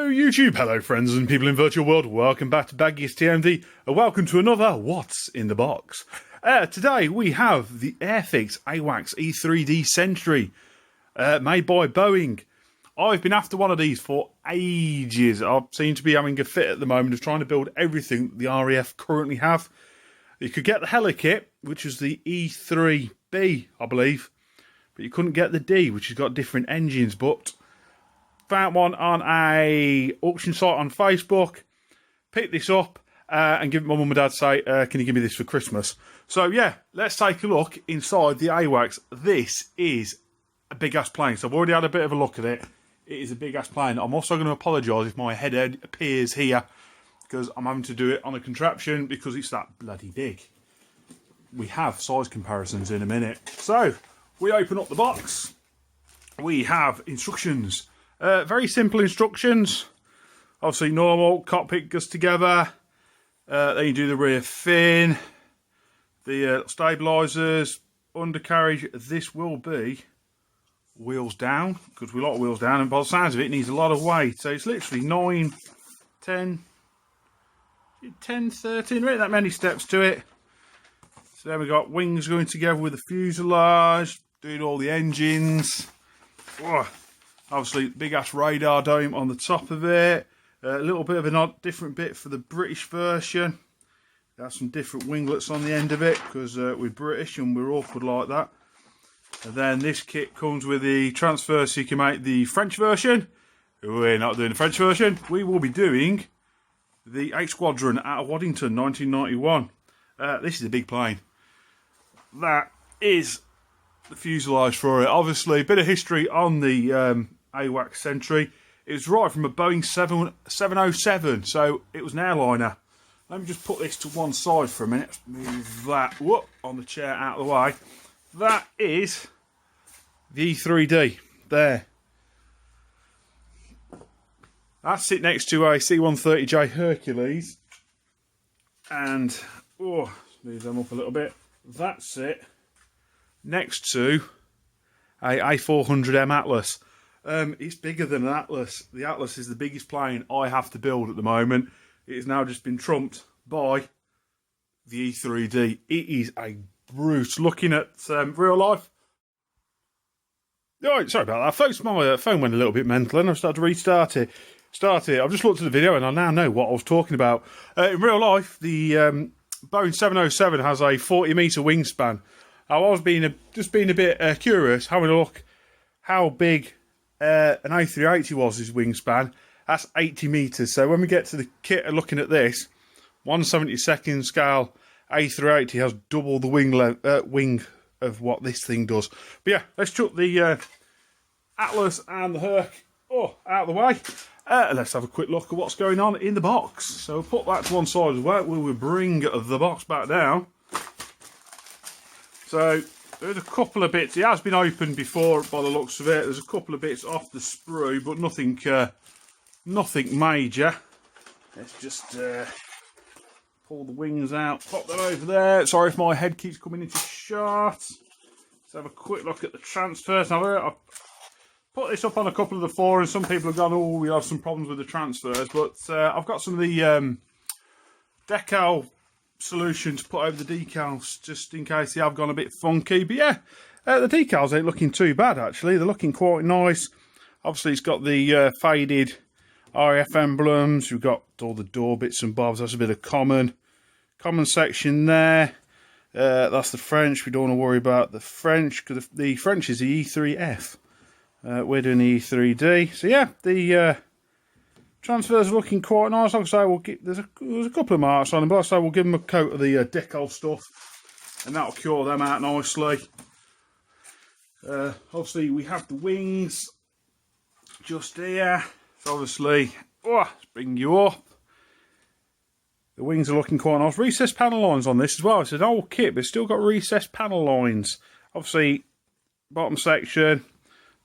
Hello YouTube, hello friends and people in virtual world, welcome back to Baggy's TMD, and welcome to another What's in the Box. Today we have the Airfix AWACS E3d Sentry, made by Boeing. I've been after one of these for ages. I seem to be having a fit at the moment of trying to build everything the RAF currently have. You could get the heli-kit, which is the E3b, I believe, but you couldn't get the D, which has got different engines, but found one on a auction site on Facebook, picked this up and give my mum and dad say, can you give me this for Christmas? So yeah, let's take a look inside the AWACS. This is a big ass plane, so I've already had a bit of a look at it. It is a big ass plane. I'm also going to apologise if my head appears here, because I'm having to do it on a contraption because it's that bloody big. We have size comparisons in a minute. So we open up the box. We have instructions. Very simple instructions. Obviously normal, cockpit goes together. Then you do the rear fin, the stabilisers, undercarriage. This will be wheels down, because we like wheels down, and by the sounds of it, it needs a lot of weight. So it's literally 9, 10, 13, really that many steps to it. So then we've got wings going together with the fuselage, doing all the engines. Whoa. Obviously, big ass radar dome on the top of it. A little bit of an odd, different bit for the British version. Got some different winglets on the end of it because we're British and we're awkward like that. And then this kit comes with the transfer so you can make the French version. We're not doing the French version. We will be doing the 8 Squadron out of Waddington, 1991. This is a big plane. That is the fuselage for it. Obviously, a bit of history on the AWACS Sentry. It was right from a Boeing 707, so it was an airliner. Let me just put this to one side for a minute. Let's move that on the chair out of the way. That is the E3d there. That's it next to a C-130J Hercules. And, move them up a little bit. That's it next to a A400M Atlas. It's bigger than an Atlas. The Atlas is the biggest plane I have to build at the moment. It has now just been trumped by the E3d. It is a brute. Looking at real life. Oh, sorry about that, folks. My phone went a little bit mental and I've started to restart it. I've just looked at the video and I now know what I was talking about. In real life, the Boeing 707 has a 40-metre wingspan. I was just being a bit curious, having a look how big an A380 was, his wingspan. That's 80 metres. So when we get to the kit and looking at this, 1/72 scale A380 has double the wing of what this thing does. But yeah, let's chuck the Atlas and the Herc out of the way. Let's have a quick look at what's going on in the box. So we'll put that to one side as well. We will bring the box back down. So there's a couple of bits. It has been opened before by the looks of it. There's a couple of bits off the sprue, but nothing major. Let's just pull the wings out, pop that over there. Sorry if my head keeps coming into shot. Let's have a quick look at the transfers. Now, I've put this up on a couple of the forums. Some people have gone, oh, we have some problems with the transfers, but I've got some of the decal solution to put over the decals just in case they have gone a bit funky. But yeah, the decals ain't looking too bad actually. They're looking quite nice. Obviously it's got the faded RAF emblems. We've got all the door bits and bobs. That's a bit of common section there. That's the French. We don't want to worry about the French because the French is the E3F. We're doing the E3d. So yeah, the transfers are looking quite nice. Like I say, there's a couple of marks on them, but like I say, we'll give them a coat of the decal stuff, and that'll cure them out nicely. Obviously, we have the wings just here. So obviously, let's bring you up. The wings are looking quite nice. Recessed panel lines on this as well. It's an old kit, but it's still got recessed panel lines. Obviously, bottom section.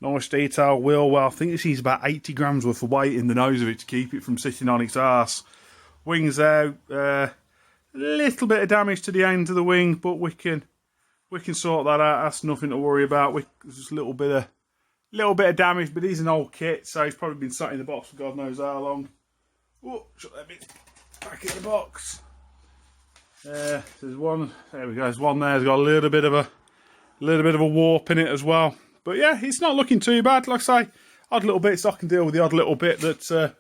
Nice detail, wheel well. I think this needs about 80 grams worth of weight in the nose of it to keep it from sitting on its arse. Wings out, a little bit of damage to the end of the wing, but we can sort that out. That's nothing to worry about. There's just a little bit of Little bit of damage, but he's an old kit, so he's probably been sat in the box for God knows how long. Oh, shut that bit back in the box. There's one. There we go. There's one there. It's got a little bit of a warp in it as well. But yeah, it's not looking too bad. Like I say, odd little bits. I can deal with the odd little bit that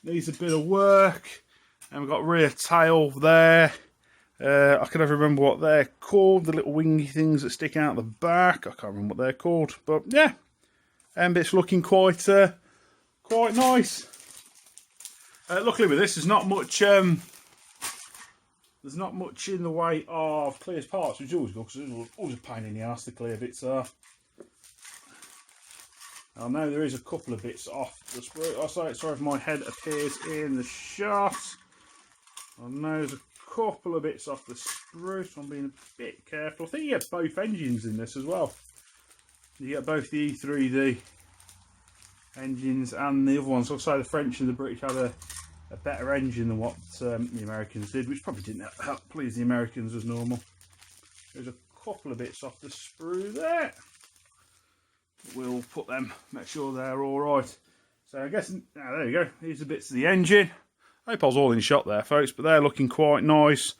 needs a bit of work. And we've got rear tail there. I can never remember what they're called. The little wingy things that stick out the back. I can't remember what they're called. But yeah, it's looking quite nice. Luckily with this, there's not much in the way of clear parts, which is always good, because it's always a pain in the ass to clear bits off. I know there is a couple of bits off the sprue. Oh, sorry if my head appears in the shot. I know there's a couple of bits off the sprue, so I'm being a bit careful. I think you get both engines in this as well. You get both the E3d engines and the other ones. So I'll say the French and the British had a better engine than what the Americans did, which probably didn't help please the Americans as normal. There's a couple of bits off the sprue there. We'll put them, make sure they're alright. So I guess, there you go, these are bits of the engine. I hope I was all in shot there, folks, but they're looking quite nice.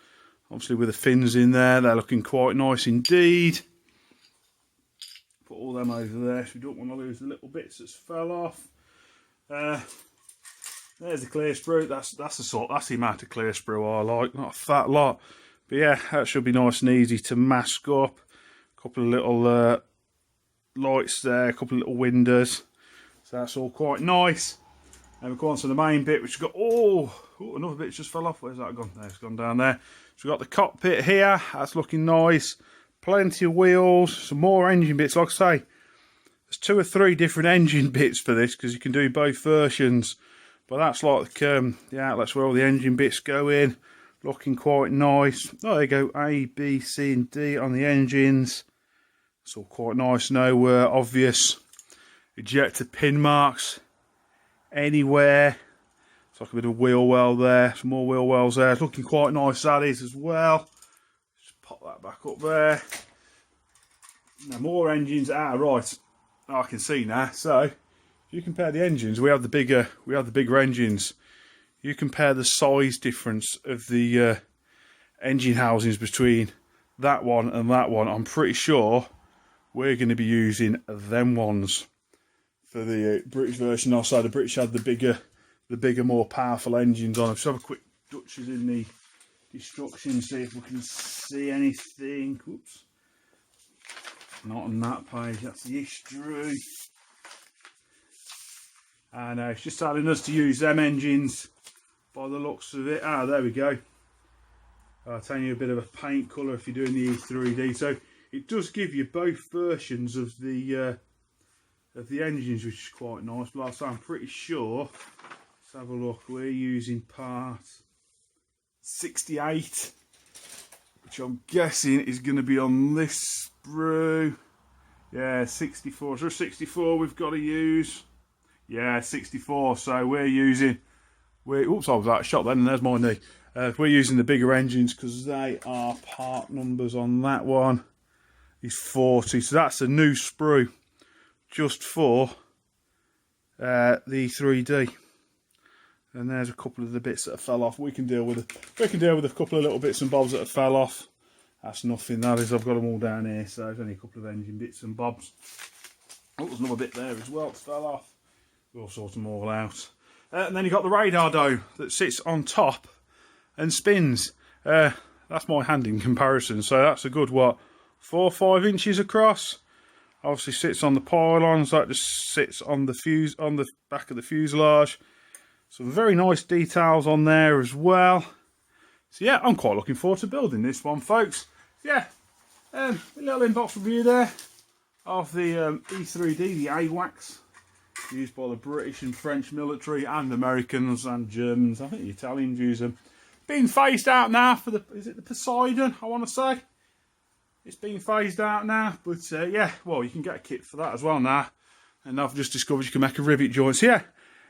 Obviously with the fins in there, they're looking quite nice indeed. Put all them over there, so we don't want to lose the little bits that's fell off. There's the clear sprue. That's the amount of clear sprue I like, not a fat lot. But yeah, that should be nice and easy to mask up. A couple of little lights there, a couple of little windows. So that's all quite nice. And we go on to the main bit, which has got, another bit just fell off. Where's that gone? There, it's gone down there. So we've got the cockpit here. That's looking nice. Plenty of wheels, some more engine bits. Like I say, there's 2 or 3 different engine bits for this, because you can do both versions. But that's like the outlets where all the engine bits go in. Looking quite nice. Oh, there you go. A, B, C and D on the engines. It's all quite nice. No obvious ejector pin marks anywhere. It's like a bit of wheel well there. Some more wheel wells there. It's looking quite nice, that is, as well. Just pop that back up there. Now more engines. Right. I can see now. So you compare the engines, we have the bigger engines. You compare the size difference of the engine housings between that one and that one. I'm pretty sure we're going to be using them ones for the British version. Also, the British had the bigger, more powerful engines on them. Just have a quick Dutchers in the instructions, see if we can see anything. Oops, not on that page. That's the history. And it's just telling us to use them engines by the looks of it. There we go. I'll tell you a bit of a paint colour if you're doing the E3d. So it does give you both versions of the engines, which is quite nice. But I'm pretty sure, let's have a look, we're using part 68, which I'm guessing is going to be on this sprue. Yeah, 64. So 64 we've got to use. Yeah, 64. So we're using. Oops, I was out of shot then, and there's my knee. We're using the bigger engines because they are part numbers on that one is 40. So that's a new sprue just for the E3d. And there's a couple of the bits that fell off. We can deal with a couple of little bits and bobs that have fell off. That's nothing. That is, I've got them all down here. So there's only a couple of engine bits and bobs. Oh, there's another bit there as well that fell off. We'll sort them all out. And then you've got the radar dome that sits on top and spins. That's my hand in comparison. So that's a good, 4 or 5 inches across. Obviously sits on the pylons. That just sits on the back of the fuselage. Some very nice details on there as well. So yeah, I'm quite looking forward to building this one, folks. Yeah, a little inbox review there of the E3d, the AWACS. Used by the British and French military and Americans and Germans. I think the Italians use them. Being phased out now for is it the Poseidon, I want to say. It's being phased out now. But yeah, well, you can get a kit for that as well now. And I've just discovered you can make a rivet joint. So yeah,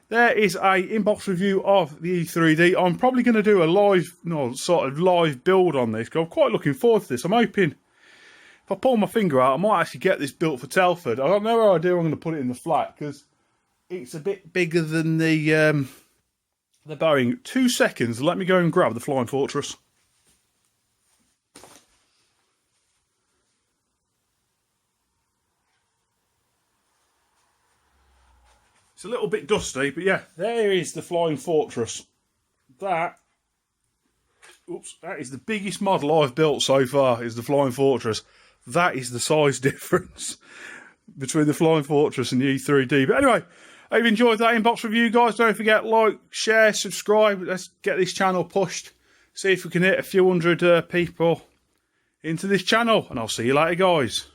there is a inbox review of the E3d. I'm probably going to do a live build on this, because I'm quite looking forward to this. I'm hoping if I pull my finger out, I might actually get this built for Telford. I don't know no idea I'm going to put it in the flat because it's a bit bigger than the Boeing. 2 seconds, let me go and grab the Flying Fortress. It's a little bit dusty, but yeah, there is the Flying Fortress. That is the biggest model I've built so far, is the Flying Fortress. That is the size difference between the Flying Fortress and the E3d. But anyway, I hope you enjoyed that inbox review, guys. Don't forget, like, share, subscribe. Let's get this channel pushed. See if we can hit a few hundred people into this channel. And I'll see you later, guys.